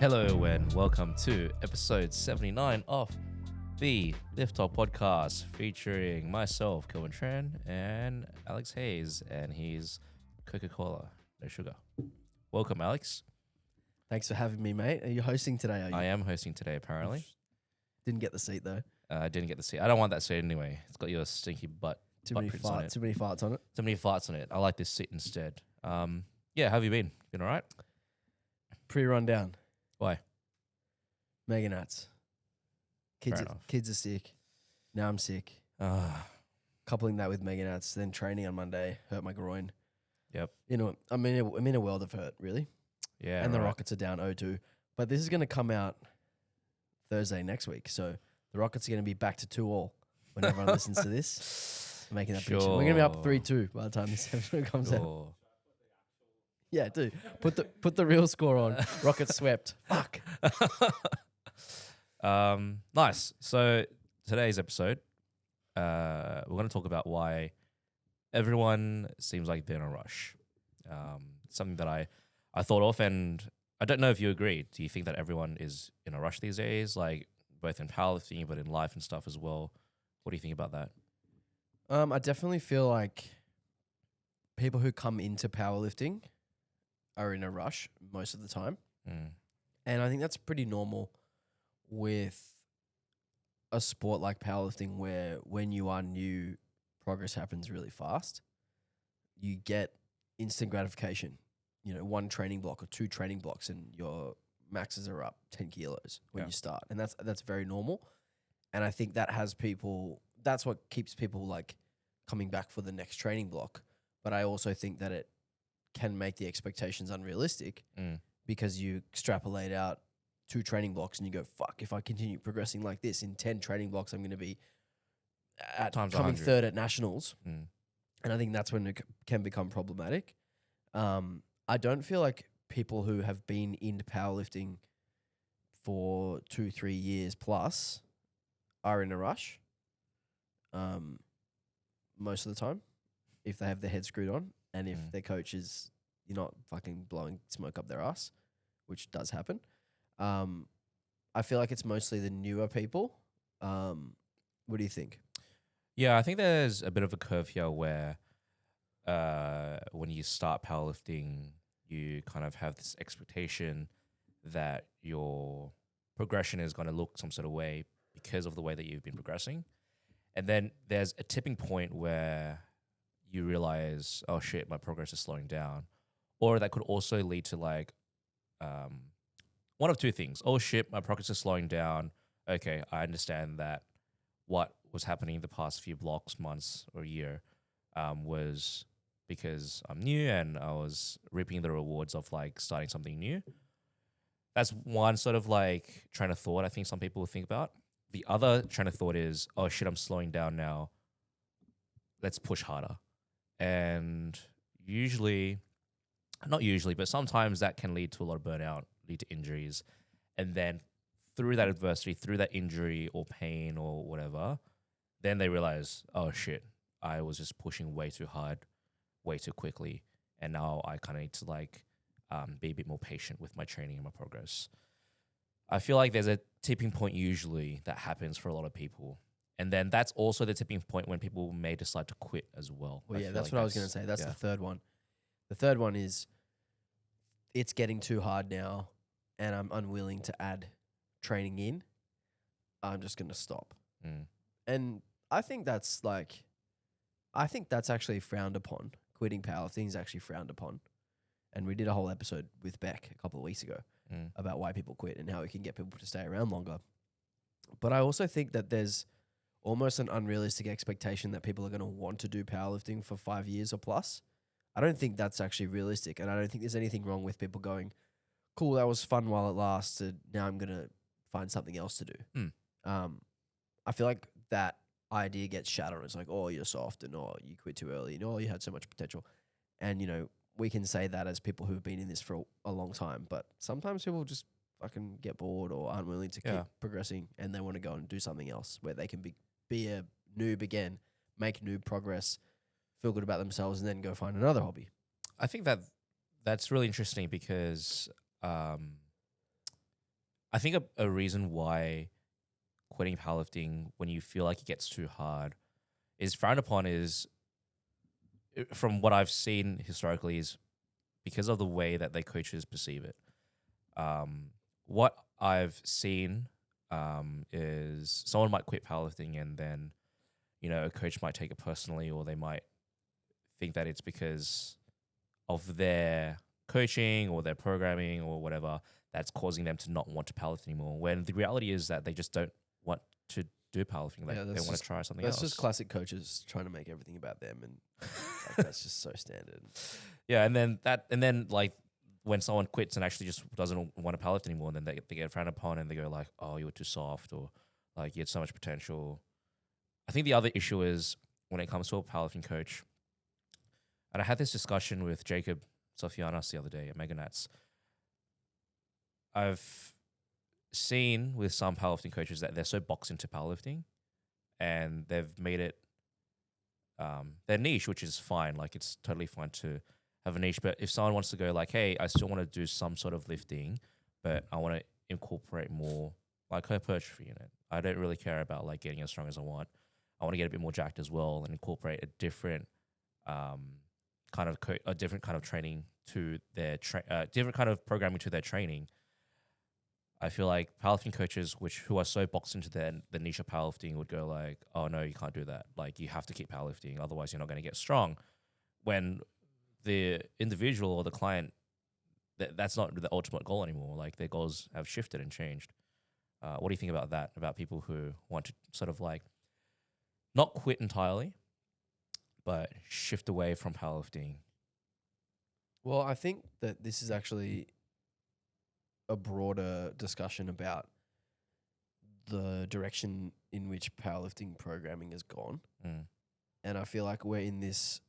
Hello and welcome to episode 79 of the LIFTALK podcast featuring myself, Kelvin and Alex Hayes, and he's Coca-Cola, no sugar. Welcome, Alex. Thanks for having me, mate. Are you hosting today? Are you? I am hosting today, apparently. Didn't get the seat though. I didn't get the seat. I don't want that seat anyway. It's got your stinky butt. Too many prints on farts. it. Too many farts on it. Too many farts on it. I like this seat instead. Yeah, how have you been? Been all right? Pretty run down. Why? Mega nuts. Kids Fair are, enough. kids are sick. Now I'm sick. Coupling that with mega nuts, then training on Monday hurt my groin. Yep. You know, I'm in a world of hurt, really. Yeah. And the right. Rockets are down 0-2. But this is going to come out Thursday next week. So the Rockets are going to be back to 2-2 when everyone listens to this. I'm making that prediction. We're going to be up 3-2 by the time this episode comes out. Sure. Yeah, dude. Put the real score on. Rockets swept. Fuck. Nice. So today's episode, we're going to talk about why everyone seems like they're in a rush. Something that I thought of, and I don't know if you agree. Do you think that everyone is in a rush these days, like both in powerlifting but in life and stuff as well? What do you think about that? I definitely feel like people who come into powerlifting are in a rush most of the time. And I think that's pretty normal with a sport like powerlifting, where when you are new, progress happens really fast. You get instant gratification. You know, one training block or two training blocks and your maxes are up 10 kilos when you start. And that's very normal. And I think that that's what keeps people like coming back for the next training block. But I also think that it can make the expectations unrealistic because you extrapolate out 2 training blocks and you go, fuck, if I continue progressing like this in 10 training blocks, I'm going to be coming 100. third at nationals. And I think that's when it can become problematic. I don't feel like people who have been into powerlifting for 2-3 years plus are in a rush most of the time, if they have their head screwed on and if their coach is, you're not fucking blowing smoke up their ass, which does happen. I feel like it's mostly the newer people. What do you think? Yeah, I think there's a bit of a curve here where when you start powerlifting, you kind of have this expectation that your progression is going to look some sort of way because of the way that you've been progressing. And then there's a tipping point where you realize, oh shit, my progress is slowing down. Or that could also lead to like one of two things. Oh shit, my progress is slowing down. Okay, I understand that what was happening the past few blocks, months, or year was because I'm new and I was reaping the rewards of like starting something new. That's one sort of like train of thought I think some people think about. The other train of thought is, oh shit, I'm slowing down now. Let's push harder. And not usually, but sometimes that can lead to a lot of burnout, lead to injuries. And then through that adversity, through that injury or pain or whatever, then they realize, oh shit, I was just pushing way too hard, way too quickly. And now I kind of need to like be a bit more patient with my training and my progress. I feel like there's a tipping point usually that happens for a lot of people. And then that's also the tipping point when people may decide to quit as well. Well, yeah, that's what I was going to say. That's the third one. The third one is it's getting too hard now and I'm unwilling to add training in. I'm just going to stop. And I think that's actually frowned upon. Quitting powerlifting is actually frowned upon. And we did a whole episode with Beck a couple of weeks ago about why people quit and how we can get people to stay around longer. But I also think that there's almost an unrealistic expectation that people are going to want to do powerlifting for 5 years or plus. I don't think that's actually realistic. And I don't think there's anything wrong with people going, cool, that was fun while it lasted. Now I'm going to find something else to do. I feel like that idea gets shattered. It's like, oh, you're soft and oh, you quit too early and oh, you had so much potential. And, you know, we can say that as people who've been in this for a long time, but sometimes people just fucking get bored or aren't willing to keep progressing and they want to go and do something else where they can be a noob again, make noob progress, feel good about themselves, and then go find another hobby. I think that that's really interesting because I think a reason why quitting powerlifting when you feel like it gets too hard is frowned upon is, from what I've seen historically, is because of the way that their coaches perceive it. What I've seen is someone might quit powerlifting and then, a coach might take it personally, or they might think that it's because of their coaching or their programming or whatever that's causing them to not want to powerlift anymore. When the reality is that they just don't want to do powerlifting. They want to try something else. That's just classic coaches trying to make everything about them, and that's just so standard. Yeah, and then like when someone quits and actually just doesn't want to powerlift anymore, and then they get frowned upon and they go like, "Oh, you were too soft," or like, "You had so much potential." I think the other issue is when it comes to a powerlifting coach, and I had this discussion with Jacob Sofianos the other day at Meganats. I've seen with some powerlifting coaches that they're so boxed into powerlifting and they've made it their niche, which is fine. Like, it's totally fine to have a niche. But if someone wants to go like, hey, I still want to do some sort of lifting, but I want to incorporate more like hypertrophy in it. I don't really care about like getting as strong as I want. I want to get a bit more jacked as well and incorporate a different a different kind of training to their different kind of programming to their training. I feel like powerlifting coaches who are so boxed into the niche of powerlifting would go like, oh no, you can't do that. Like, you have to keep powerlifting, otherwise you're not going to get strong. When the individual or the client, that's not the ultimate goal anymore. Like, their goals have shifted and changed. What do you think about that? About people who want to sort of like not quit entirely, but shift away from powerlifting? Well, I think that this is actually a broader discussion about the direction in which powerlifting programming has gone. And I feel like we're in this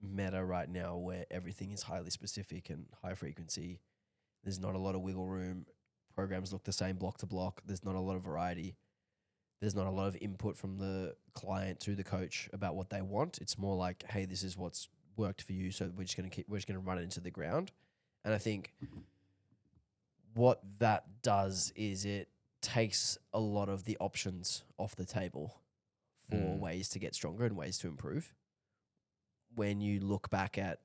meta right now where everything is highly specific and high frequency. There's not a lot of wiggle room. Programs look the same block to block. There's not a lot of variety. There's not a lot of input from the client to the coach about what they want. It's more like, hey, this is what's worked for you, so we're just gonna run it into the ground. And I think what that does is it takes a lot of the options off the table for ways to get stronger and ways to improve. When you look back at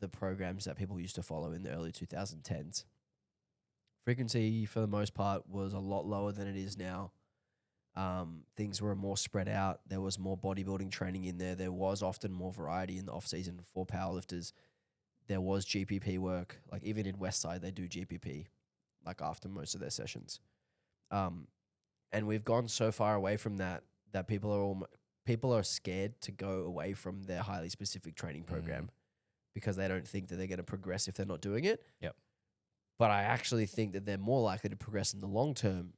the programs that people used to follow in the early 2010s, frequency for the most part was a lot lower than it is now. Things were more spread out. There was more bodybuilding training in there. There was often more variety in the off season for powerlifters. There was GPP work. Like, even in Westside, they do GPP like after most of their sessions. And we've gone so far away from that people are scared to go away from their highly specific training program because they don't think that they're going to progress if they're not doing it. Yep. But I actually think that they're more likely to progress in the long term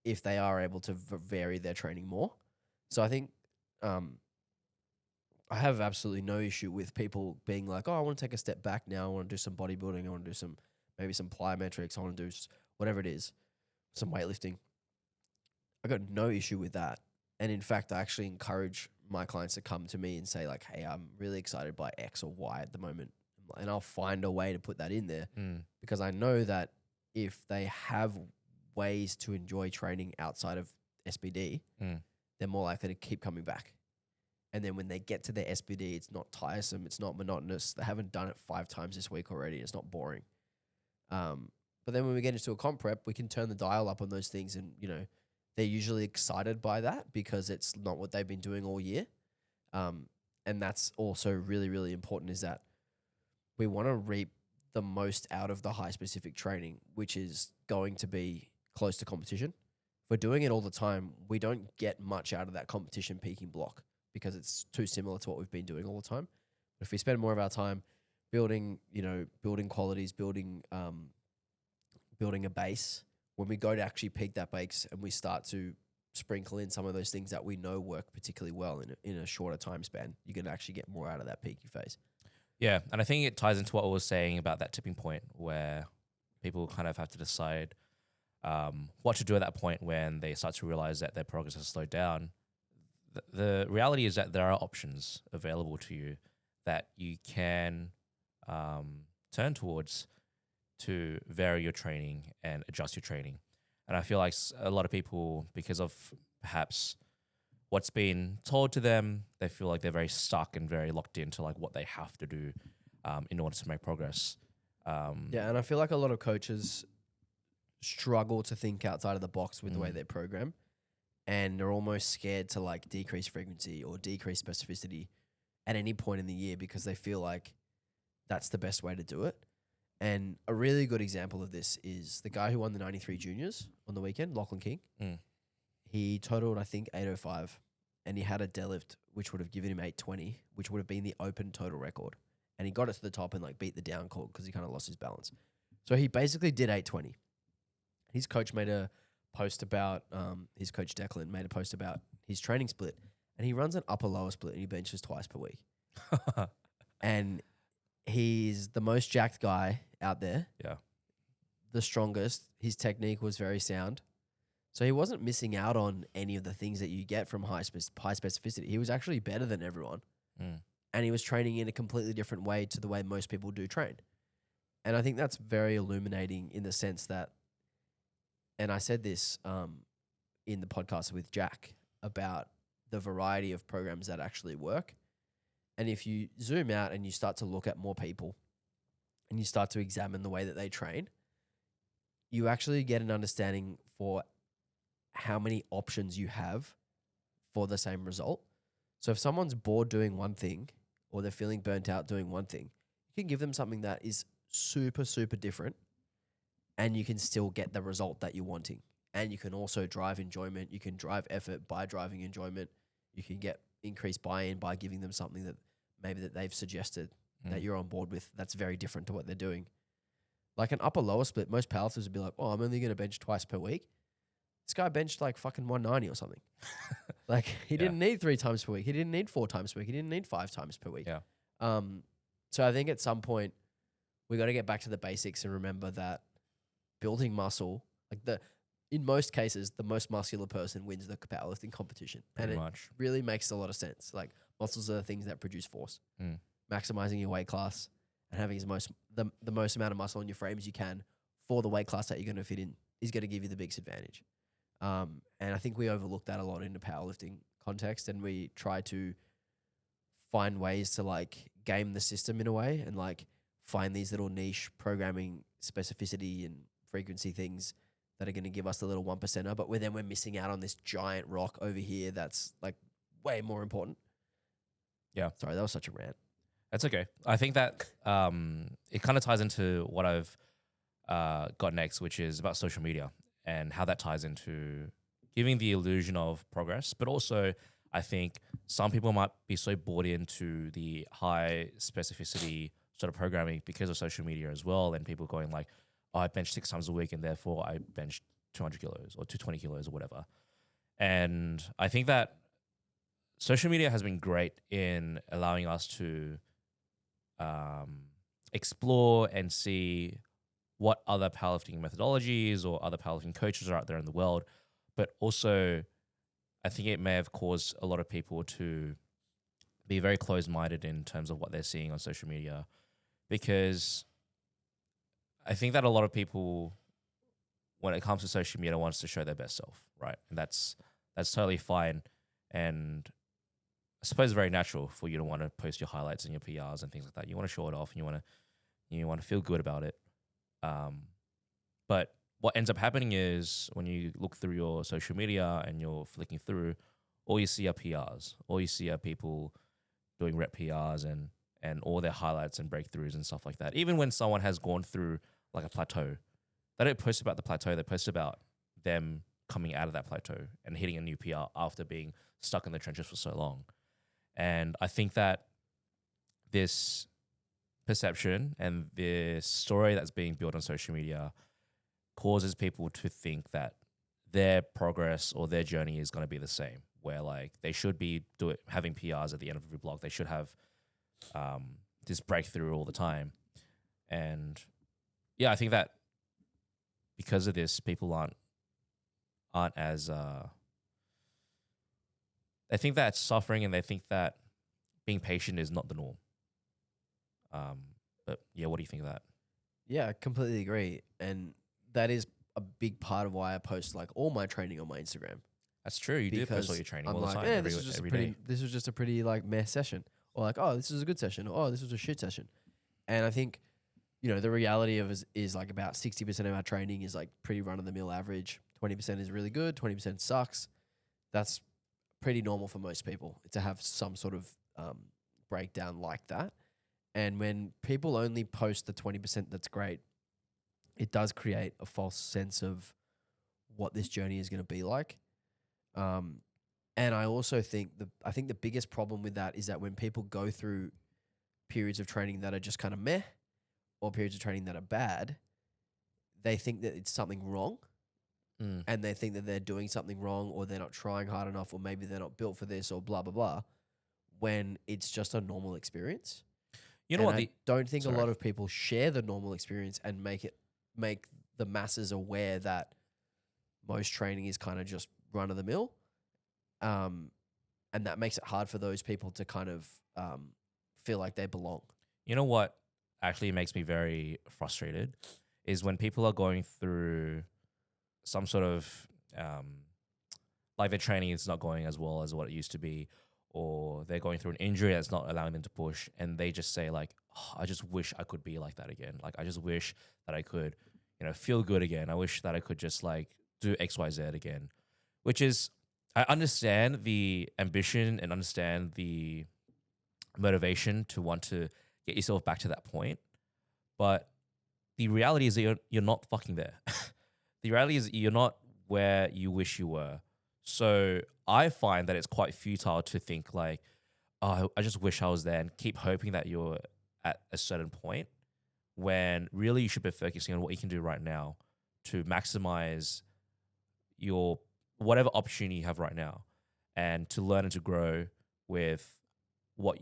if they are able to vary their training more. So I think I have absolutely no issue with people being like, oh, I want to take a step back now. I want to do some bodybuilding. I want to do maybe some plyometrics. I want to do whatever it is, some weightlifting. I got no issue with that. And in fact, I actually encourage my clients to come to me and say like, hey, I'm really excited by X or Y at the moment. And I'll find a way to put that in there because I know that if they have ways to enjoy training outside of SBD, they're more likely to keep coming back. And then when they get to their SBD, it's not tiresome. It's not monotonous. They haven't done it 5 times this week already. It's not boring. But then when we get into a comp prep, we can turn the dial up on those things. And, they're usually excited by that because it's not what they've been doing all year. And that's also really, really important, is that we want to reap the most out of the high specific training, which is going to be close to competition. If we're doing it all the time, we don't get much out of that competition peaking block because it's too similar to what we've been doing all the time. But if we spend more of our time building qualities, building a base, when we go to actually peak that base and we start to sprinkle in some of those things that we know work particularly well in a shorter time span, you can actually get more out of that peaking phase. Yeah, and I think it ties into what I was saying about that tipping point where people kind of have to decide what to do at that point when they start to realize that their progress has slowed down. The reality is that there are options available to you that you can turn towards to vary your training and adjust your training. And I feel like a lot of people, because of perhaps what's been told to them, they feel like they're very stuck and very locked into like what they have to do in order to make progress. Yeah, and I feel like a lot of coaches struggle to think outside of the box with the way they program, and they're almost scared to like decrease frequency or decrease specificity at any point in the year because they feel like that's the best way to do it. And a really good example of this is the guy who won the 93 juniors on the weekend, Lachlan King. He totaled, I think, 805, and he had a deadlift which would have given him 820, which would have been the open total record. And he got it to the top and like beat the down call because he kind of lost his balance. So he basically did 820. His coach made a post about, his coach Declan made a post about his training split, and he runs an upper lower split and he benches twice per week. And he's the most jacked guy out there. Yeah. The strongest. His technique was very sound. So he wasn't missing out on any of the things that you get from high specificity. He was actually better than everyone. And he was training in a completely different way to the way most people do train. And I think that's very illuminating in the sense that, and I said this in the podcast with Jack about the variety of programs that actually work. And if you zoom out and you start to look at more people and you start to examine the way that they train, you actually get an understanding for how many options you have for the same result. So if someone's bored doing one thing or they're feeling burnt out doing one thing, you can give them something that is super, super different and you can still get the result that you're wanting. And you can also drive enjoyment. You can drive effort by driving enjoyment. You can get increased buy-in by giving them something that maybe that they've suggested that you're on board with that's very different to what they're doing. Like an upper lower split, most powerlifters would be like, oh, I'm only going to bench twice per week. This guy benched like fucking 190 or something. Like he didn't need 3 times per week. He didn't need 4 times per week. He didn't need 5 times per week. Yeah. So I think at some point we got to get back to the basics and remember that building muscle, like in most cases, the most muscular person wins the powerlifting competition. Pretty and much. It really makes a lot of sense. Like muscles are the things that produce force. Maximizing your weight class and having the most amount of muscle in your frame as you can for the weight class that you're going to fit in is going to give you the biggest advantage. And I think we overlook that a lot in the powerlifting context, and we try to find ways to like game the system in a way and like find these little niche programming specificity and frequency things that are going to give us the little 1%er, but we're missing out on this giant rock over here that's like way more important. Yeah. Sorry, that was such a rant. That's okay. I think that it kind of ties into what I've got next, which is about social media and how that ties into giving the illusion of progress. But also, I think some people might be so bought into the high specificity sort of programming because of social media as well. And people going like, oh, I bench 6 times a week and therefore I bench 200 kilos or 220 kilos or whatever. And I think that social media has been great in allowing us to explore and see what other powerlifting methodologies or other powerlifting coaches are out there in the world. But also, I think it may have caused a lot of people to be very closed-minded in terms of what they're seeing on social media, because I think that a lot of people, when it comes to social media, wants to show their best self, right? And that's totally fine. And I suppose it's very natural for you to want to post your highlights and your PRs and things like that. You want to show it off and you want to feel good about it. But what ends up happening is when you look through your social media and you're flicking through, all you see are PRs. All you see are people doing rep PRs and all their highlights and breakthroughs and stuff like that. Even when someone has gone through like a plateau, they don't post about the plateau. They post about them coming out of that plateau and hitting a new PR after being stuck in the trenches for so long. And I think that this perception and this story that's being built on social media causes people to think that their progress or their journey is going to be the same, where like they should be having PRs at the end of every block. They should have this breakthrough all the time. And yeah, I think that because of this, people aren't as they think that suffering and they think that being patient is not the norm. But yeah, what do you think of that? Yeah, I completely agree. And that is a big part of why I post like all my training on my Instagram. That's true. You do post all Because your training I'm all the like, time, this was just every a pretty, day. this was just a pretty like meh session, or like, oh, this is a good session, or oh, this was a shit session. And I think, you know, the reality of is like about 60% of our training is like pretty run of the mill average. 20% is really good. 20% sucks. That's pretty normal for most people to have some sort of breakdown like that. And when people only post the 20% that's great, it does create a false sense of what this journey is going to be like. And I also think the biggest problem with that is that when people go through periods of training that are just kind of meh, or periods of training that are bad, they think that it's something wrong, and they think that they're doing something wrong, or they're not trying hard enough, or maybe they're not built for this, or blah blah blah, when it's just a normal experience. You know And what? I don't think sorry. a lot of people share the normal experience and make the masses aware that most training is kind of just run of the mill. And that makes it hard for those people to kind of feel like they belong. You know what actually makes me very frustrated is when people are going through some sort of like their training is not going as well as what it used to be, or they're going through an injury that's not allowing them to push, and they just say like, oh, I just wish I could be like that again. Like, I just wish that I could, you know, feel good again. I wish that I could just like do XYZ again, which is, I understand the ambition and understand the motivation to want to get yourself back to that point. But the reality is that you're not fucking there. The reality is you're not where you wish you were. So I find that it's quite futile to think like, oh, I just wish I was there, and keep hoping that you're at a certain point, when really you should be focusing on what you can do right now to maximize your whatever opportunity you have right now, and to learn and to grow with what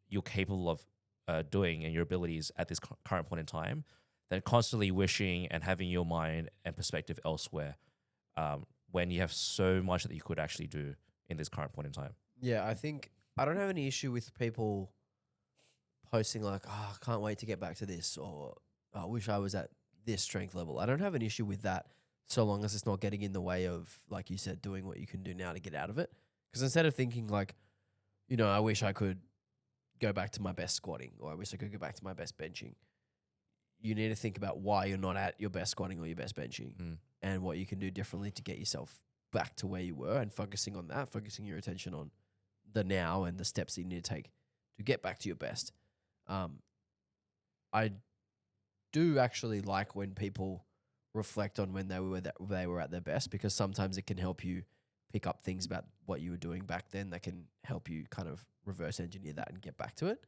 you're capable of doing and your abilities at this current point in time, than constantly wishing and having your mind and perspective elsewhere, when you have so much that you could actually do in this current point in time. Yeah, I think I don't have any issue with people posting like, oh, I can't wait to get back to this, or I wish I was at this strength level. I don't have an issue with that, so long as it's not getting in the way of, like you said, doing what you can do now to get out of it. Because instead of thinking like, you know, I wish I could go back to my best squatting, or I wish I could go back to my best benching, you need to think about why you're not at your best squatting or your best benching, and what you can do differently to get yourself back to where you were, and focusing on that, focusing your attention on the now and the steps that you need to take to get back to your best. I do actually like when people reflect on when they were at their best, because sometimes it can help you pick up things about what you were doing back then that can help you kind of reverse engineer that and get back to it.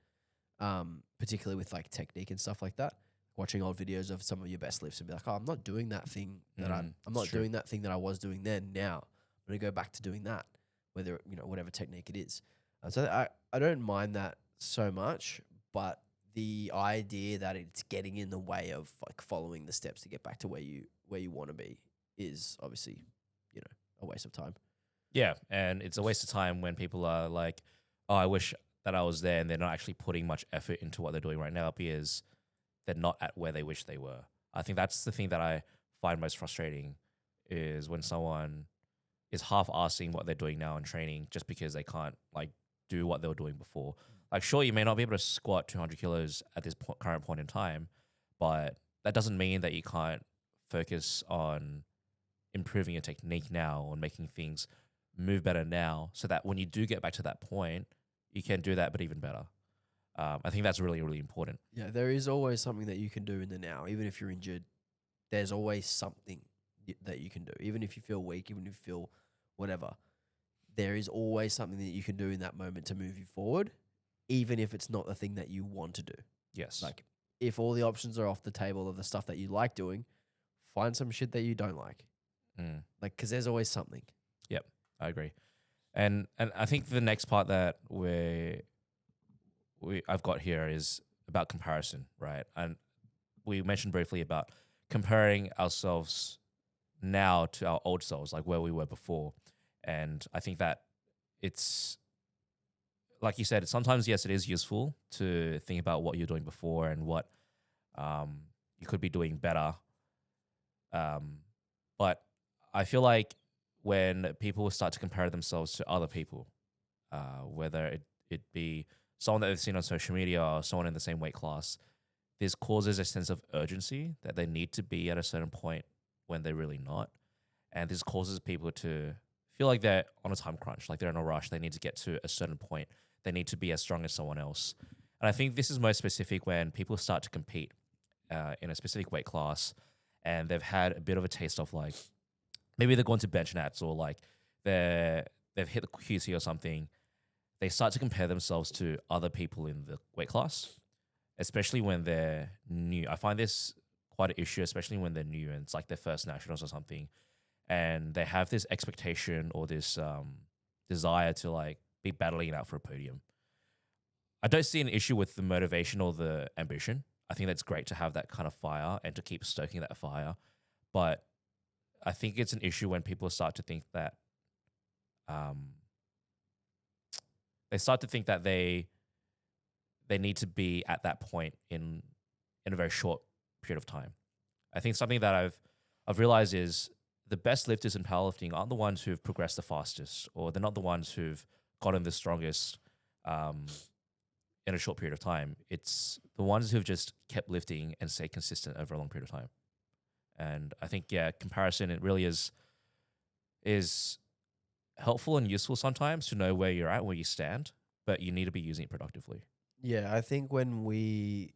Particularly with like technique and stuff like that. Watching old videos of some of your best lifts and be like, oh, I'm not doing that thing that I'm not doing that thing that I was doing then. Now I'm going to go back to doing that, whether, you know, whatever technique it is. So I don't mind that so much, but the idea that it's getting in the way of like following the steps to get back to where you want to be is obviously, you know, a waste of time. Yeah, and it's a waste of time when people are like, oh, I wish that I was there, and they're not actually putting much effort into what they're doing right now because they're not at where they wish they were. I think that's the thing that I find most frustrating, is when someone is half-assing what they're doing now in training just because they can't like do what they were doing before. Like, sure, you may not be able to squat 200 kilos at this current point in time, but that doesn't mean that you can't focus on improving your technique now and making things move better now, so that when you do get back to that point, you can do that, but even better. I think that's really, really important. Yeah, there is always something that you can do in the now. Even if you're injured, there's always something that you can do. Even if you feel weak, even if you feel whatever, there is always something that you can do in that moment to move you forward, even if it's not the thing that you want to do. Yes. Like, if all the options are off the table of the stuff that you like doing, find some shit that you don't like. Like, because there's always something. Yep, I agree. And I think the next part that I've got here is about comparison, right? And we mentioned briefly about comparing ourselves now to our old selves, like where we were before. And I think that it's, like you said, sometimes, yes, it is useful to think about what you're doing before and what you could be doing better. But I feel like when people start to compare themselves to other people, whether it be someone that they've seen on social media or someone in the same weight class, this causes a sense of urgency that they need to be at a certain point when they're really not. And this causes people to feel like they're on a time crunch, like they're in a rush. They need to get to a certain point. They need to be as strong as someone else. And I think this is most specific when people start to compete in a specific weight class and they've had a bit of a taste of like, maybe they're going to bench nats or like they've hit the QT or something. They start to compare themselves to other people in the weight class, especially when they're new. I find this quite an issue, especially when they're new and it's like their first nationals or something. And they have this expectation or this desire to like be battling it out for a podium. I don't see an issue with the motivation or the ambition. I think that's great to have that kind of fire and to keep stoking that fire. But I think it's an issue when people start to think that they need to be at that point in a very short period of time. I think something that I've realized is the best lifters in powerlifting aren't the ones who've progressed the fastest, or they're not the ones who've gotten the strongest in a short period of time. It's the ones who've just kept lifting and stayed consistent over a long period of time. And I think, comparison, it really is helpful and useful sometimes to know where you're at, where you stand, but you need to be using it productively. Yeah, I think when we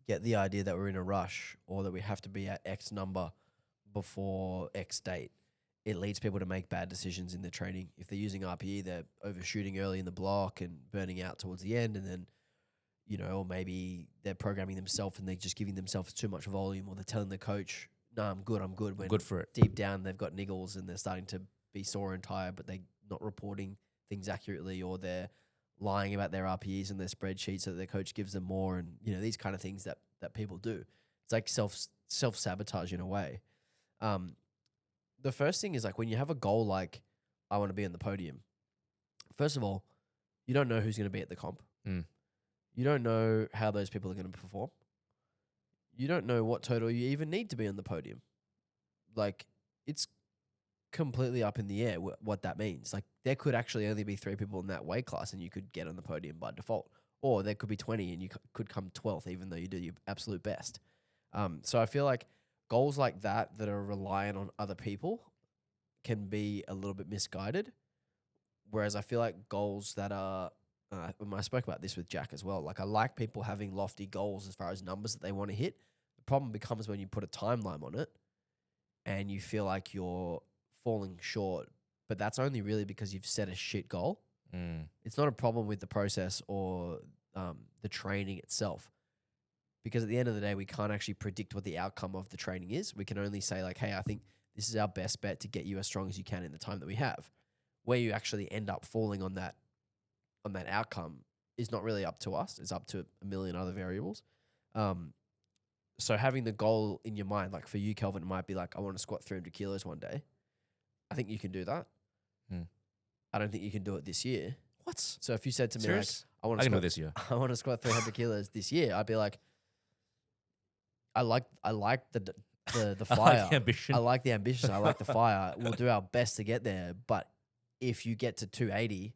get the idea that we're in a rush or that we have to be at X number before X date, it leads people to make bad decisions in their training. If they're using RPE, they're overshooting early in the block and burning out towards the end, and then, or maybe they're programming themselves and they're just giving themselves too much volume, or they're telling the coach, "No, I'm good. When Good for it." Deep down, they've got niggles and they're starting to be sore and tired, but they're not reporting things accurately, or they're lying about their RPEs and their spreadsheets so that their coach gives them more, and these kind of things that people do. It's like self-sabotage in a way. The first thing is, like, when you have a goal like, I want to be on the podium, first of all, you don't know who's going to be at the comp. You don't know how those people are going to perform. You don't know what total you even need to be on the podium. Like, it's completely up in the air what that means. Like, there could actually only be 3 people in that weight class and you could get on the podium by default. Or there could be 20 and you could come 12th even though you do your absolute best. So I feel like goals like that are reliant on other people can be a little bit misguided. Whereas I feel like goals that are, I spoke about this with Jack as well. Like, I like people having lofty goals as far as numbers that they want to hit. The problem becomes when you put a timeline on it and you feel like you're falling short, but that's only really because you've set a shit goal. It's not a problem with the process or the training itself. Because at the end of the day, we can't actually predict what the outcome of the training is. We can only say, like, hey, I think this is our best bet to get you as strong as you can in the time that we have. Where you actually end up falling on that outcome is not really up to us. It's up to a million other variables. So having the goal in your mind, like for you, Kelvin, it might be like, I want to squat 300 kilos one day. I think you can do that. I don't think you can do it this year. What? So if you said to me, Serious? like, I can do it this year. I want to squat 300 kilos this year, I'd be like, I like the fire. I like the ambition. I like the ambition. I like the fire. We'll do our best to get there. But if you get to 280,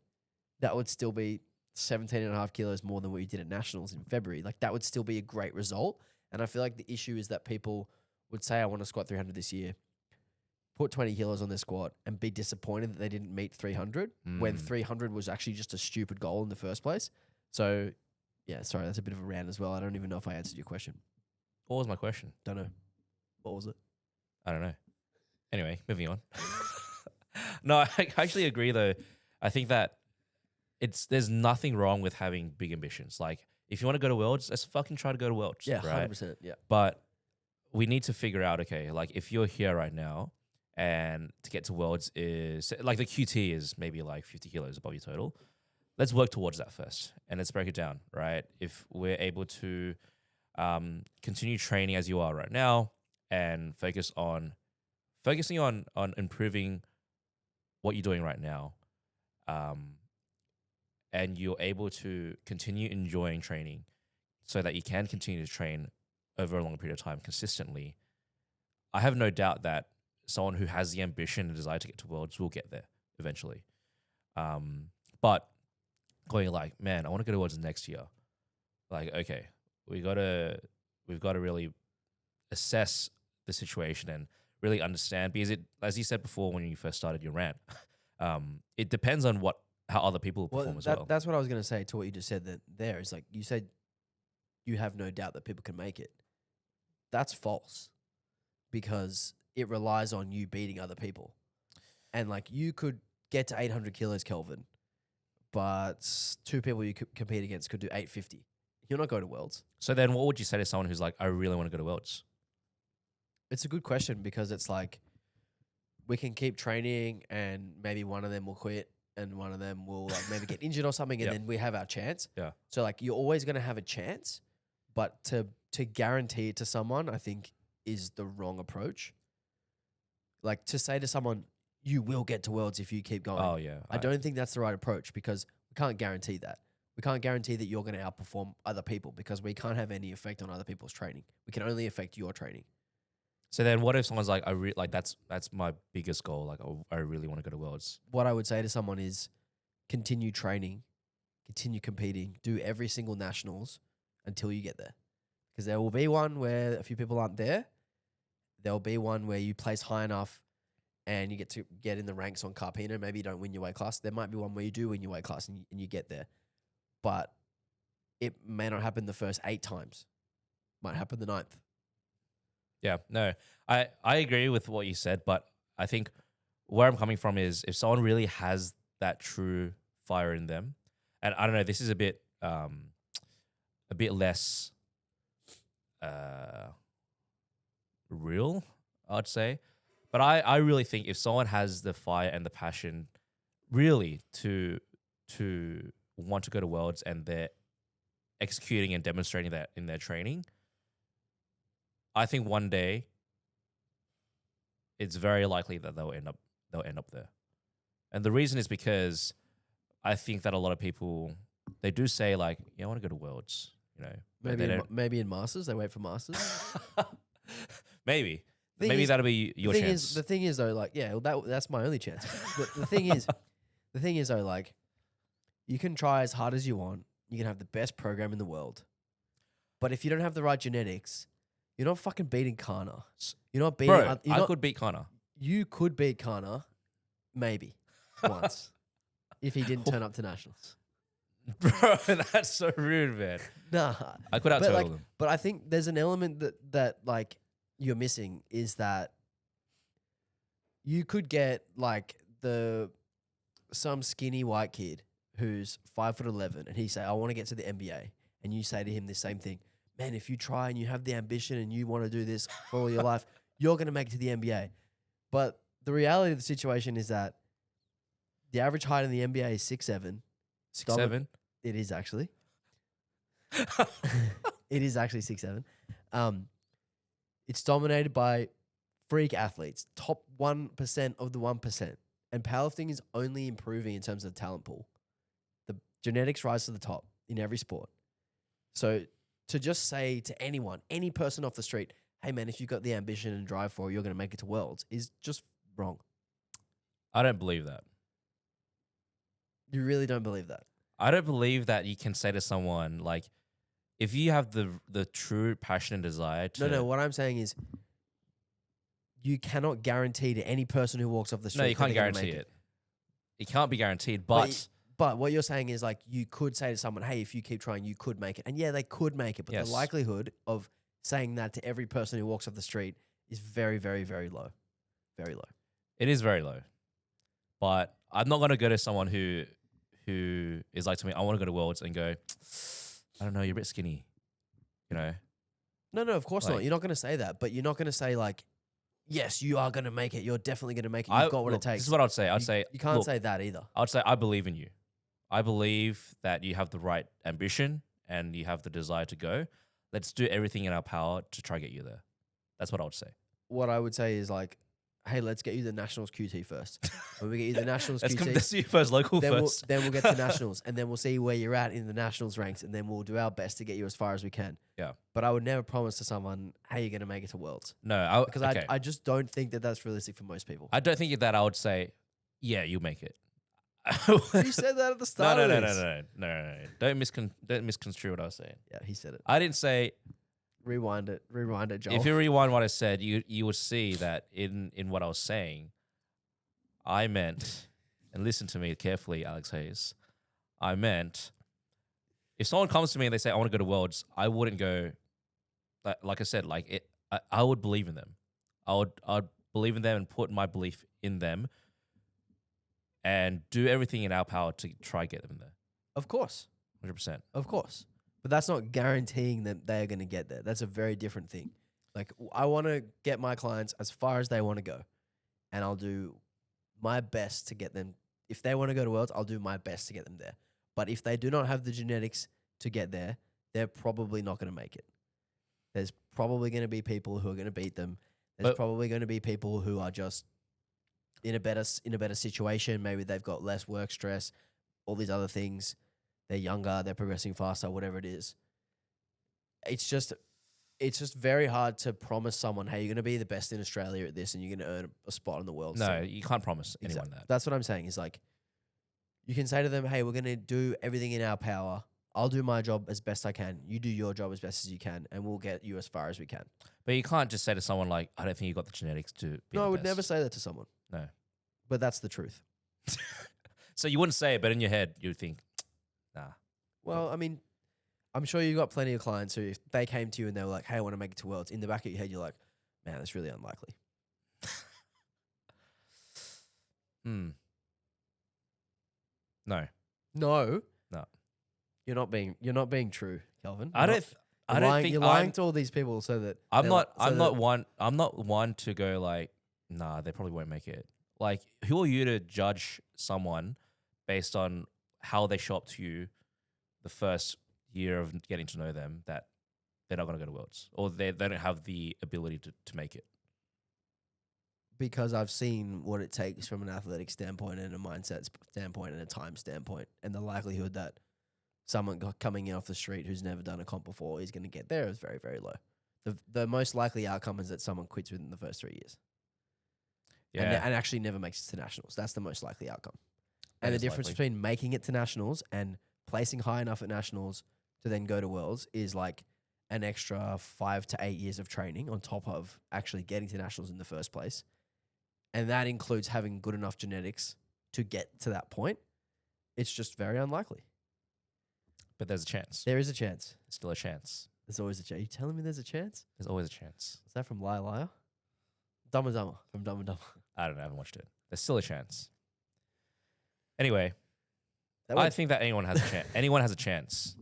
that would still be 17.5 kilos more than what you did at Nationals in February. Like, that would still be a great result. And I feel like the issue is that people would say, I want to squat 300 this year, put 20 kilos on their squat and be disappointed that they didn't meet 300 when 300 was actually just a stupid goal in the first place. So, yeah, sorry, that's a bit of a rant as well. I don't even know if I answered your question. What was my question? Don't know. What was it? I don't know. Anyway, moving on. No, I actually agree though. I think that there's nothing wrong with having big ambitions. Like, if you want to go to Worlds, let's fucking try to go to Worlds. Yeah, right? 100%. Yeah. But we need to figure out, okay, like if you're here right now and to get to Worlds is, like the QT is maybe like 50 kilos above your total, let's work towards that first and let's break it down, right? If we're able to continue training as you are right now and focusing on improving what you're doing right now, and you're able to continue enjoying training so that you can continue to train over a long period of time consistently, I have no doubt that someone who has the ambition and desire to get to worlds will get there eventually. But going like, man, I want to go to worlds next year. Like, okay, we've got to really assess the situation and really understand, because it, as you said before when you first started your rant, it depends on how other people perform as well. That's what I was going to say to what you just said. That there is like, you said you have no doubt that people can make it. That's false, because it relies on you beating other people. And like, you could get to 800 kilos, Kelvin, but two people you could compete against could do 850. You're not going to worlds. So then what would you say to someone who's like, I really want to go to worlds? It's a good question, because it's like, we can keep training and maybe one of them will quit and one of them will like maybe get injured or something, and then we have our chance. Yeah. So like, you're always going to have a chance, but to guarantee it to someone, I think, is the wrong approach. Like, to say to someone, you will get to worlds if you keep going. Oh yeah. I don't think that's the right approach, because we can't guarantee that. We can't guarantee that you're going to outperform other people, because we can't have any effect on other people's training. We can only affect your training. So then what if someone's like, that's my biggest goal. Like, I really want to go to worlds. What I would say to someone is continue training, continue competing, do every single nationals until you get there. Because there will be one where a few people aren't there. There'll be one where you place high enough and you get to get in the ranks on Carpino. Maybe you don't win your weight class. There might be one where you do win your weight class and you get there. But it may not happen the first 8 times. Might happen the 9th. Yeah, no, I agree with what you said, but I think where I'm coming from is if someone really has that true fire in them, and I don't know, this is a bit less real, I'd say, but I really think if someone has the fire and the passion really to want to go to worlds and they're executing and demonstrating that in their training, I think one day it's very likely that they'll end up there. And the reason is because I think that a lot of people, they do say like, yeah, I want to go to worlds, you know. Maybe in masters, they wait for masters. Maybe that'll be your chance. The thing is though, like, yeah, that's my only chance. the thing is though, like, you can try as hard as you want. You can have the best program in the world, but if you don't have the right genetics, you're not fucking beating Kana. You're not beating. Bro, I could beat Kana. You could beat Kana, maybe once, if he didn't turn up to nationals. Bro, that's so rude, man. Nah, I could out-total him. But I think there's an element that like you're missing, is that you could get like some skinny white kid who's 5'11" and he say, I want to get to the NBA, and you say to him the same thing. Man, if you try and you have the ambition and you want to do this for all your life, you're going to make it to the NBA. But the reality of the situation is that the average height in the NBA is 6'7". 6'7"? It is actually. It is actually 6'7". It's dominated by freak athletes, top 1% of the 1%. And powerlifting is only improving in terms of the talent pool. The genetics rise to the top in every sport. So to just say to anyone, any person off the street, hey man, if you've got the ambition and drive for it, you're going to make it to worlds, is just wrong. I don't believe that. You really don't believe that? I don't believe that you can say to someone, like, if you have the true passion and desire to... No, what I'm saying is you cannot guarantee to any person who walks off the street... No, you can't guarantee it. It can't be guaranteed, but... But what you're saying is, like, you could say to someone, hey, if you keep trying, you could make it. And yeah, they could make it, but the likelihood of saying that to every person who walks off the street is very, very, very low. Very low. It is very low. But I'm not going to go to someone who is like to me, I want to go to Worlds, and go, I don't know, you're a bit skinny, you know? No, of course not. You're not going to say that, but you're not going to say, like, yes, you are going to make it. You're definitely going to make it. You've got what it takes. This is what I'd say. I'd say... You can't say that either. I'd say I believe in you. I believe that you have the right ambition and you have the desire to go. Let's do everything in our power to try to get you there. That's what I would say. What I would say is, like, hey, let's get you the Nationals QT first. When we get you the Nationals Let's QT, let's do your first local first. Then we'll get to Nationals, and then we'll see where you're at in the Nationals ranks, and then we'll do our best to get you as far as we can. Yeah. But I would never promise to someone, hey, you're going to make it to Worlds. No, Because okay. I just don't think that that's realistic for most people. I don't think that I would say, yeah, you'll make it. You said that at the start of this. No. Don't misconstrue what I was saying. Yeah, he said it. I didn't say. Rewind it, Joel. If you rewind what I said, you would see that in what I was saying, I meant, and listen to me carefully, Alex Hayes. I meant, if someone comes to me and they say I want to go to Worlds, I wouldn't go. Like I said, I would believe in them. I'd believe in them and put my belief in them, and do everything in our power to try get them there. Of course. 100%. Of course. But that's not guaranteeing that they're going to get there. That's a very different thing. Like, I want to get my clients as far as they want to go, and I'll do my best to get them. If they want to go to Worlds, I'll do my best to get them there. But if they do not have the genetics to get there, they're probably not going to make it. There's probably going to be people who are going to beat them. There's probably going to be people who are just in a better situation. Maybe they've got less work stress, all these other things. They're younger, they're progressing faster, whatever it is. It's just very hard to promise someone, hey, you're going to be the best in Australia at this and you're going to earn a spot in the world. No, you can't promise anyone that. That's what I'm saying is like, you can say to them, hey, we're going to do everything in our power. I'll do my job as best I can. You do your job as best as you can, and we'll get you as far as we can. But you can't just say to someone like, I don't think you got the genetics to be No, the I would best. never say that to someone. No. But that's the truth. So you wouldn't say it, but in your head, you would think, nah. Well, I mean, I'm sure you've got plenty of clients who, if they came to you and they were like, hey, I want to make it to Worlds, in the back of your head, you're like, man, that's really unlikely. No. No. No. You're not being true, Kelvin. I don't think you're lying to all these people so that I'm not one to go like, nah, they probably won't make it. Like, who are you to judge someone based on how they show up to you the first year of getting to know them that they're not going to go to Worlds, or they don't have the ability to make it? Because I've seen what it takes from an athletic standpoint and a mindset standpoint and a time standpoint, and the likelihood that someone coming in off the street who's never done a comp before is going to get there is very, very low. The most likely outcome is that someone quits within the first 3 years. Yeah. And actually never makes it to Nationals. That's the most likely outcome. And the difference between making it to Nationals and placing high enough at Nationals to then go to Worlds is like an extra 5 to 8 years of training on top of actually getting to Nationals in the first place. And that includes having good enough genetics to get to that point. It's just very unlikely. But there's a chance. There is a chance. There's still a chance. There's always a chance. Are you telling me there's a chance? There's always a chance. Is that from Liar Liar? Dumb and Dumber. From Dumb and Dumber. I don't know. I haven't watched it. There's still a chance. Anyway, I think that anyone has a chance. Anyone has a chance.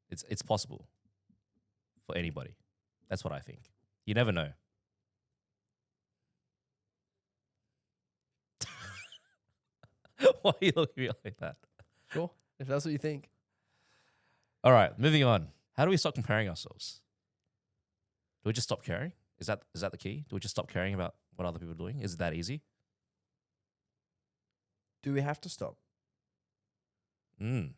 It's possible for anybody. That's what I think. You never know. Why are you looking at me like that? Sure, if that's what you think. All right, moving on. How do we stop comparing ourselves? Do we just stop caring? Is that the key? Do we just stop caring about what other people are doing? Is it that easy? Do we have to stop? Good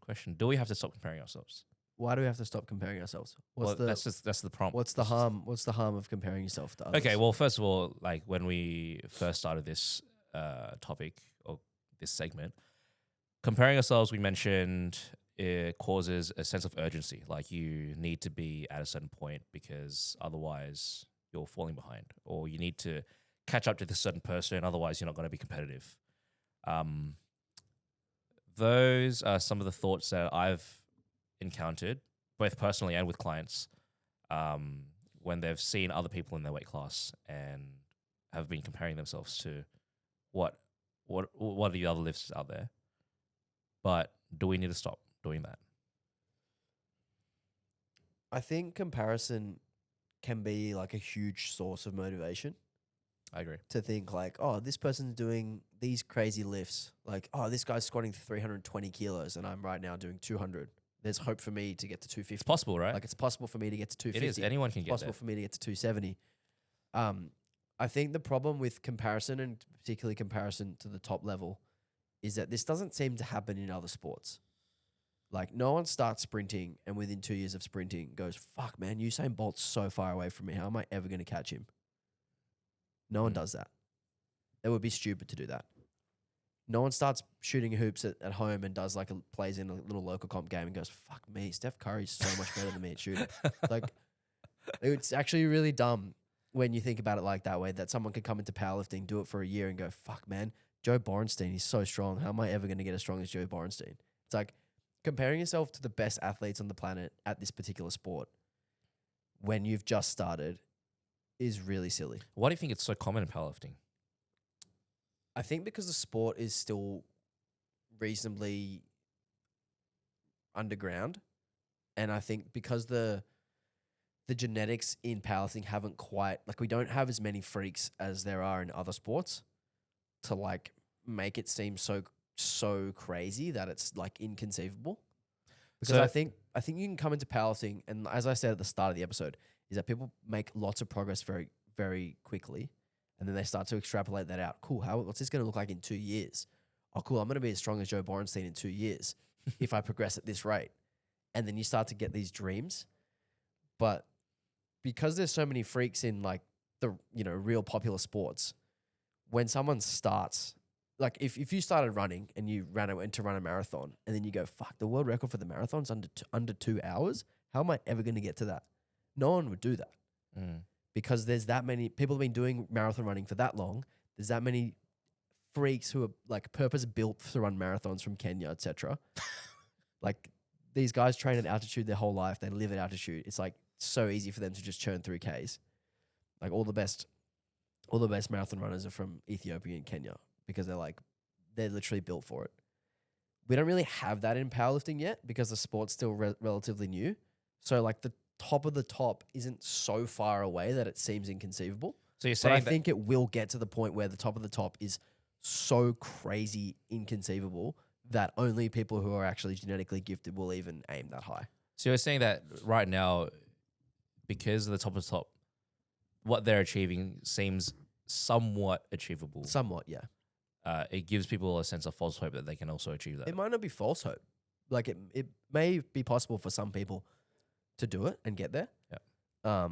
question. Do we have to stop comparing ourselves? Why do we have to stop comparing ourselves? That's the prompt. What's the harm? What's the harm of comparing yourself to others? Okay, well, first of all, like when we first started this topic or this segment, comparing ourselves, we mentioned it causes a sense of urgency. Like you need to be at a certain point because otherwise you're falling behind, or you need to catch up to this certain person, otherwise you're not going to be competitive. Those are some of the thoughts that I've encountered, both personally and with clients, when they've seen other people in their weight class and have been comparing themselves to what are the other lifts out there. But do we need to stop doing that? I think comparison can be like a huge source of motivation. I agree. To think like, oh, this person's doing these crazy lifts. Like, oh, this guy's squatting 320 kilos and I'm right now doing 200. There's hope for me to get to 250. It's possible, right? Like it's possible for me to get to 250. It is. Anyone can get there. It's possible for me to get to 270. I think the problem with comparison, and particularly comparison to the top level, is that this doesn't seem to happen in other sports. Like, no one starts sprinting and within 2 years of sprinting goes, fuck, man, Usain Bolt's so far away from me. How am I ever going to catch him? No one does that. It would be stupid to do that. No one starts shooting hoops at home and does like plays in a little local comp game and goes, fuck me, Steph Curry's so much better than me at shooting. Like, it's actually really dumb when you think about it like that way, that someone could come into powerlifting, do it for a year and go, fuck, man, Joe Borenstein, he's so strong. How am I ever going to get as strong as Joe Borenstein? It's like comparing yourself to the best athletes on the planet at this particular sport when you've just started is really silly. Why do you think it's so common in powerlifting? I think because the sport is still reasonably underground, and I think because the genetics in powerlifting haven't quite, like, we don't have as many freaks as there are in other sports to like make it seem so crazy that it's like inconceivable. Because So- I think you can come into powerlifting, and as I said at the start of the episode, is that people make lots of progress very, very quickly, and then they start to extrapolate that out. Cool, what's this going to look like in 2 years? Oh, cool, I'm going to be as strong as Joe Borenstein in 2 years if I progress at this rate. And then you start to get these dreams. But because there's so many freaks in like the, you know, real popular sports, when someone starts, like if you started running and you went to run a marathon and then you go, fuck, the world record for the marathon's under 2 hours. How am I ever going to get to that? No one would do that. Because there's that many people have been doing marathon running for that long. There's that many freaks who are like purpose built to run marathons from Kenya, etc. Like, these guys train at altitude their whole life. They live at altitude. It's like so easy for them to just churn through Ks. Like all the best marathon runners are from Ethiopia and Kenya because they're literally built for it. We don't really have that in powerlifting yet because the sport's still relatively new. So like the top of the top isn't so far away that it seems inconceivable. So you're But saying I that think it will get to the point where the top of the top is so crazy inconceivable that only people who are actually genetically gifted will even aim that high. So you're saying that right now, because of the top of the top, what they're achieving seems somewhat achievable. Somewhat, yeah. It gives people a sense of false hope that they can also achieve that. It might not be false hope. Like it may be possible for some people to do it and get there. Yeah.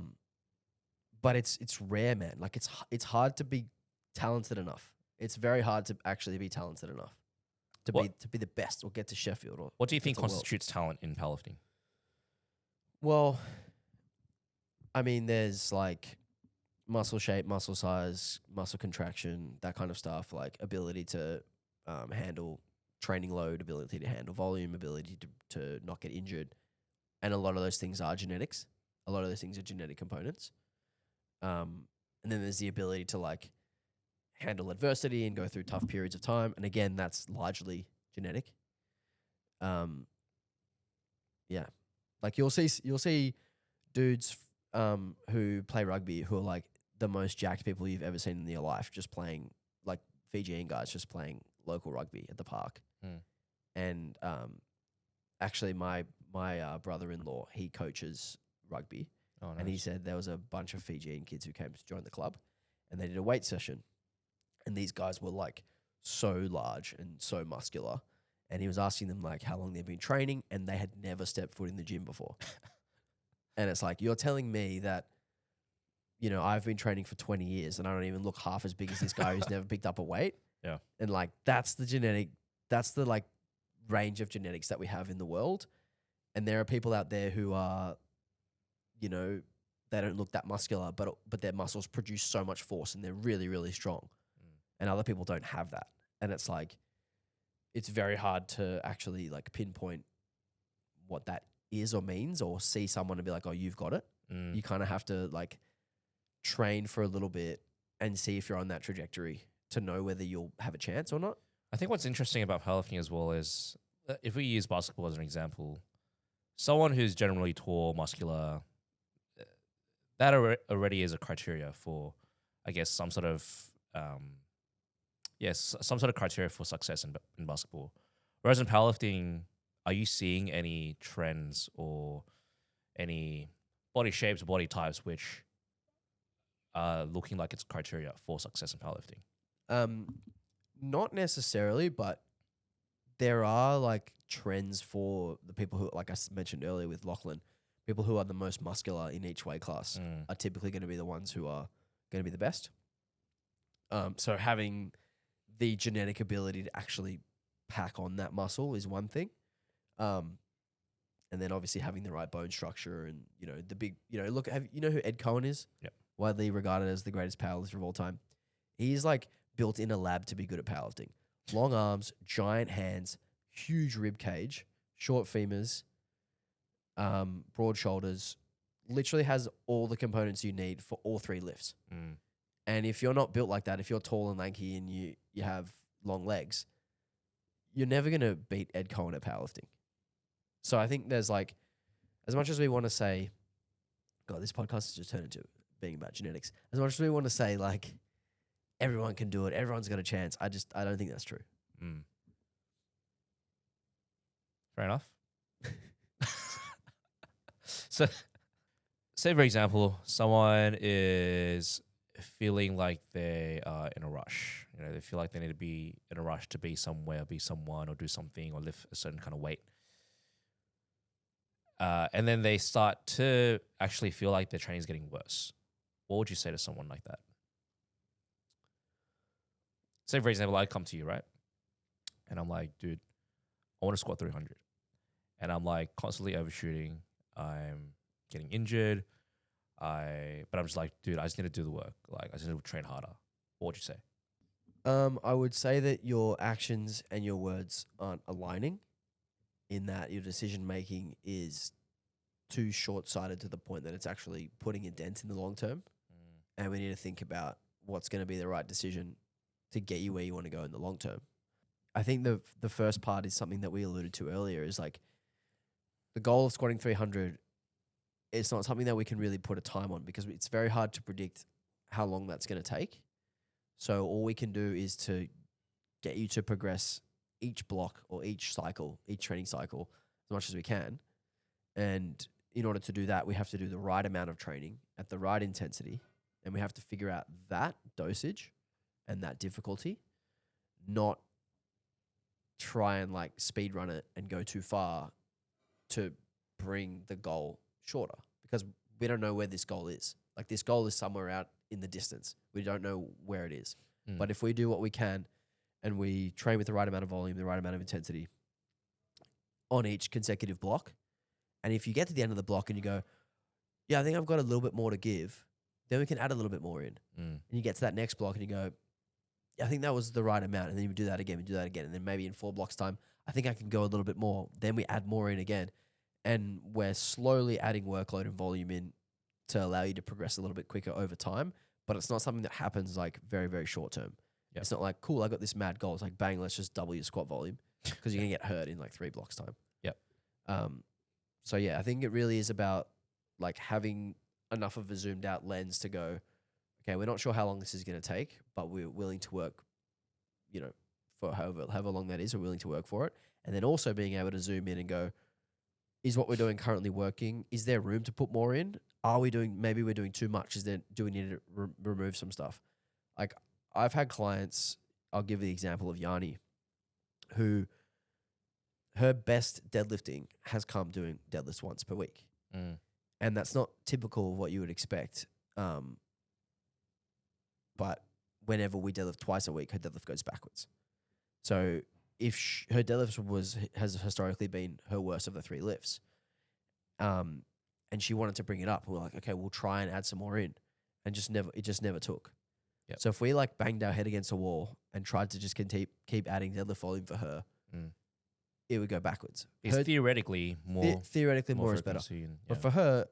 But it's rare, man. Like it's hard to be talented enough. It's very hard to actually be talented enough to be the best or get to Sheffield. Or What do you think get to Worlds. constitutes talent in powerlifting? Well, I mean, there's like muscle shape, muscle size, muscle contraction, that kind of stuff, like ability to handle training load, ability to handle volume, ability to not get injured. And a lot of those things are genetics. A lot of those things are genetic components. And then there's the ability to like handle adversity and go through tough periods of time. And again, that's largely genetic. Yeah. Like you'll see dudes who play rugby who are like the most jacked people you've ever seen in your life, just playing, like Fijian guys just playing local rugby at the park. And actually my brother-in-law, he coaches rugby. Oh, nice. And he said there was a bunch of Fijian kids who came to join the club and they did a weight session. And these guys were like so large and so muscular. And he was asking them like how long they've been training, and they had never stepped foot in the gym before. And it's like, you're telling me that, you know, I've been training for 20 years and I don't even look half as big as this guy who's never picked up a weight. Yeah. And like, that's the like range of genetics that we have in the world. And there are people out there who are, you know, they don't look that muscular, but their muscles produce so much force and they're really, really strong. And other people don't have that. And it's like, it's very hard to actually like pinpoint what that is or means, or see someone and be like, oh, you've got it. You kind of have to like train for a little bit and see if you're on that trajectory to know whether you'll have a chance or not. I think what's interesting about powerlifting as well is, if we use basketball as an example, someone who's generally tall, muscular, that already is a criteria for, I guess, some sort of some sort of criteria for success in basketball. Whereas in powerlifting, are you seeing any trends or any body shapes or body types which looking like it's criteria for success in powerlifting? Not necessarily, but there are like trends for the people who, like I mentioned earlier with Lachlan, people who are the most muscular in each weight class are typically going to be the ones who are going to be the best. So having the genetic ability to actually pack on that muscle is one thing. And then obviously having the right bone structure and, the big, look, you know who Ed Cohen is? Yep. Widely regarded as the greatest powerlifter of all time. He's like built in a lab to be good at powerlifting. Long arms, giant hands, huge rib cage, short femurs, broad shoulders, literally has all the components you need for all 3 lifts. And if you're not built like that, if you're tall and lanky and you have long legs, you're never going to beat Ed Cohen at powerlifting. So I think there's like, as much as we want to say, God, this podcast has just turned into being about genetics. As much as we want to say like, everyone can do it, everyone's got a chance, I don't think that's true. Fair enough. So, say for example, someone is feeling like they are in a rush. They feel like they need to be in a rush to be somewhere, be someone, or do something, or lift a certain kind of weight. And then they start to actually feel like their training is getting worse. What would you say to someone like that? Say, for example, I come to you, right? And I'm like, dude, I want to squat 300. And I'm like constantly overshooting. I'm getting injured. But I'm just like, dude, I just need to do the work. Like, I just need to train harder. What would you say? I would say that your actions and your words aren't aligning, in that your decision making is too short-sighted to the point that it's actually putting a dent in the long term. And we need to think about what's going to be the right decision to get you where you want to go in the long term. I think the first part is something that we alluded to earlier, is like the goal of squatting 300. It's not something that we can really put a time on, because it's very hard to predict how long that's going to take. So all we can do is to get you to progress each block or each cycle, each training cycle, as much as we can. And in order to do that, we have to do the right amount of training at the right intensity, and we have to figure out that dosage and that difficulty, not try and like speed run it and go too far to bring the goal shorter, because we don't know where this goal is. Like, this goal is somewhere out in the distance. We don't know where it is. But if we do what we can and we train with the right amount of volume, the right amount of intensity on each consecutive block, and if you get to the end of the block and you go, yeah, I think I've got a little bit more to give, then we can add a little bit more in. And you get to that next block and you go, yeah, I think that was the right amount. And then you do that again, and then maybe in 4 blocks time, I think I can go a little bit more. Then we add more in again. And we're slowly adding workload and volume in to allow you to progress a little bit quicker over time. But it's not something that happens like very, very short term. Yep. It's not like, cool, I got this mad goal. It's like, bang, let's just double your squat volume, because you're going to get hurt in like 3 blocks time. Yep. So yeah, I think it really is about like having enough of a zoomed out lens to go, okay, we're not sure how long this is going to take, but we're willing to work, for however long that is, we're willing to work for it. And then also being able to zoom in and go, is what we're doing currently working? Is there room to put more in? Maybe we're doing too much. Do we need to remove some stuff? Like, I've had clients, I'll give the example of Yanni, who her best deadlifting has come doing deadlifts once per week. And that's not typical of what you would expect. But whenever we deadlift twice a week, her deadlift goes backwards. So if her deadlift has historically been her worst of the 3 lifts, and she wanted to bring it up, we're like, okay, we'll try and add some more in, and it just never took. Yep. So if we like banged our head against a wall and tried to just keep adding deadlift volume for her, it would go backwards. It's theoretically more. Theoretically more is better. But for her,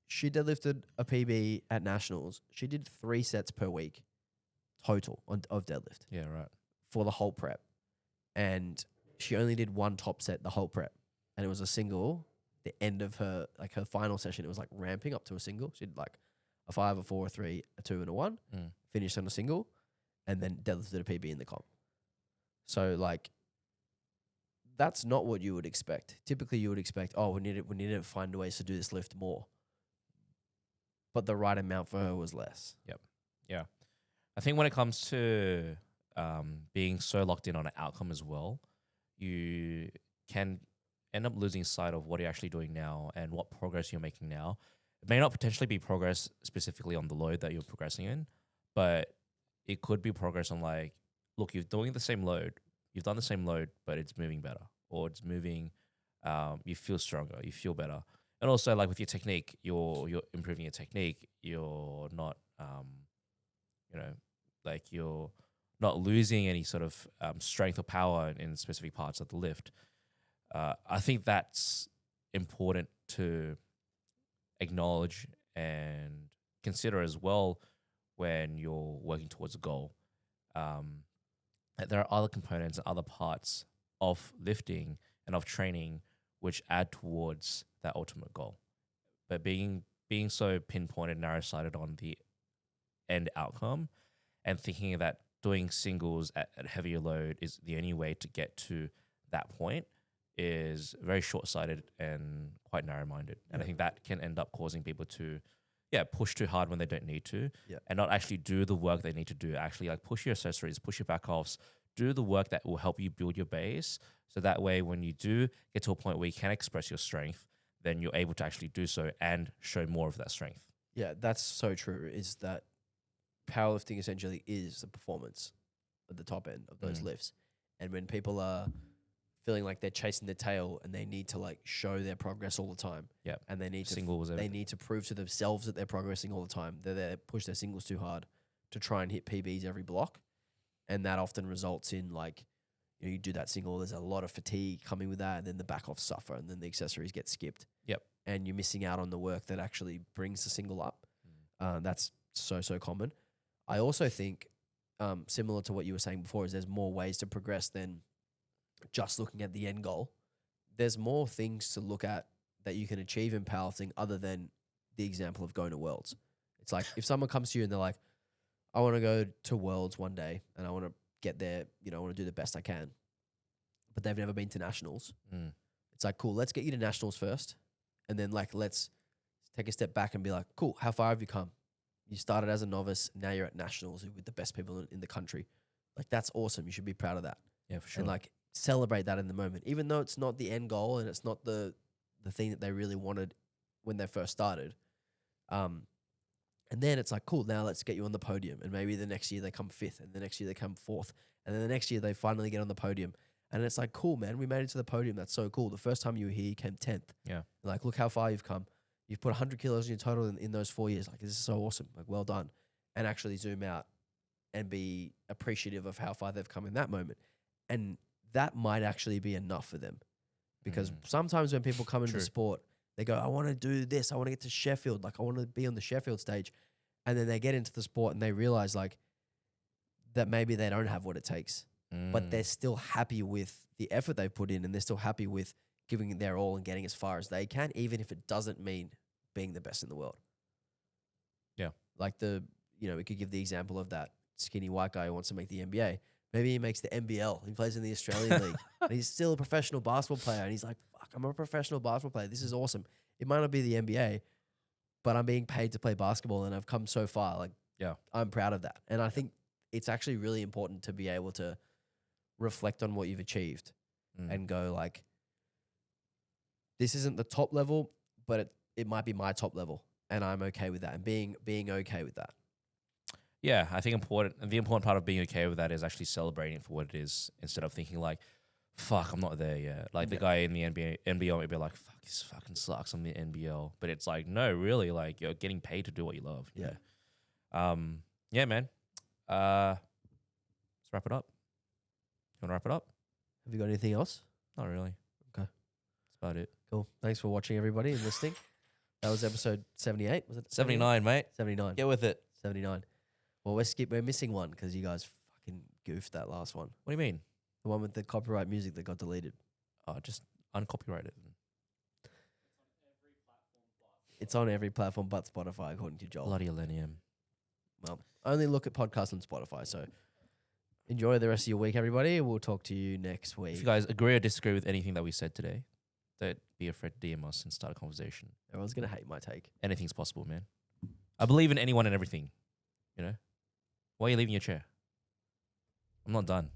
she deadlifted a PB at nationals. She did 3 sets per week total of deadlift. Yeah, right. For the whole prep. And she only did 1 top set the whole prep. And it was a single. The end of her final session, it was like ramping up to a single. She did like a 5, a 4, a 3, a 2, and a 1. Finished on a single, and then deadlifted a PB in the comp. So like, that's not what you would expect. Typically, you would expect, we need to find ways to do this lift more. But the right amount for her was less. Yep. Yeah. I think when it comes to being so locked in on an outcome as well, you can end up losing sight of what you're actually doing now and what progress you're making now. It may not potentially be progress specifically on the load that you're progressing in, but it could be progress on like, look, you're doing the same load, you've done the same load, but it's moving better, or it's moving, you feel stronger, you feel better. And also like with your technique, you're improving your technique. You're not, like you're not losing any sort of strength or power in specific parts of the lift. I think that's important to acknowledge and consider as well when you're working towards a goal. That there are other components and other parts of lifting and of training which add towards that ultimate goal. But being so pinpointed, narrow-sighted on the end outcome and thinking that doing singles at heavier load is the only way to get to that point is very short-sighted and quite narrow-minded. And I think that can end up causing people to, push too hard when they don't need to, and not actually do the work they need to do. Actually, like push your accessories, push your back offs, do the work that will help you build your base. So that way, when you do get to a point where you can express your strength, then you're able to actually do so and show more of that strength. Yeah, that's so true. Is that powerlifting essentially is the performance at the top end of those lifts. And when people are feeling like they're chasing their tail and they need to like show their progress all the time. Yeah. And they need Singles, to need to prove to themselves that they're progressing all the time. They push their singles too hard to try and hit PBs every block. And that often results in like, you do that single, there's a lot of fatigue coming with that, and then the back off suffer, and then the accessories get skipped. Yep. And you're missing out on the work that actually brings the single up. That's so common. I also think, similar to what you were saying before, is there's more ways to progress than just looking at the end goal. There's more things to look at that you can achieve in powerlifting other than the example of going to Worlds. It's like if someone comes to you and they're like, I want to go to Worlds one day and I want to get there, I want to do the best I can, but they've never been to Nationals. It's like, cool, let's get you to Nationals first. And then like, let's take a step back and be like, cool, how far have you come? You started as a novice, now you're at Nationals with the best people in the country. Like, that's awesome. You should be proud of that. Yeah, for sure. And like, celebrate that in the moment, even though it's not the end goal and it's not the thing that they really wanted when they first started. And then it's like, cool, now let's get you on the podium. And maybe the next year they come 5th, and the next year they come 4th. And then the next year they finally get on the podium. And it's like, cool, man, we made it to the podium. That's so cool. The first time you were here, you came 10th. Yeah. Like, look how far you've come. You've put 100 kilos in your total in those 4 years. Like, this is so awesome. Like, well done. And actually zoom out and be appreciative of how far they've come in that moment. And that might actually be enough for them. Because sometimes when people come into the sport, they go, I want to do this. I want to get to Sheffield. Like, I want to be on the Sheffield stage. And then they get into the sport and they realize, like, that maybe they don't have what it takes. But they're still happy with the effort they've put in, and they're still happy with giving it their all and getting as far as they can, even if it doesn't mean being the best in the world. Yeah. Like we could give the example of that skinny white guy who wants to make the NBA. Maybe he makes the NBL. He plays in the Australian League. And he's still a professional basketball player. And he's like, fuck, I'm a professional basketball player. This is awesome. It might not be the NBA, but I'm being paid to play basketball and I've come so far. Like, I'm proud of that. And I think it's actually really important to be able to reflect on what you've achieved and go like, this isn't the top level, but it might be my top level. And I'm okay with that, and being okay with that. Yeah, I think the important part of being okay with that is actually celebrating it for what it is, instead of thinking like, fuck, I'm not there yet. Like the guy in the NBL might be like, fuck, this fucking sucks, I'm the NBL. But it's like, no, really, like you're getting paid to do what you love. Yeah. Yeah, man. Let's wrap it up. You want to wrap it up? Have you got anything else? Not really. Okay. That's about it. Cool. Thanks for watching, everybody, and listening. That was episode 78. Was it 79, mate. 79. Get with it. 79. Well, we're missing one because you guys fucking goofed that last one. What do you mean? The one with the copyright music that got deleted. Oh, just uncopyrighted. It's on every platform but Spotify, according to Joel. Bloody millennium. Well, only look at podcasts on Spotify. So enjoy the rest of your week, everybody. We'll talk to you next week. If you guys agree or disagree with anything that we said today, don't be afraid to DM us and start a conversation. Everyone's going to hate my take. Anything's possible, man. I believe in anyone and everything, you know? Why are you leaving your chair? I'm not done.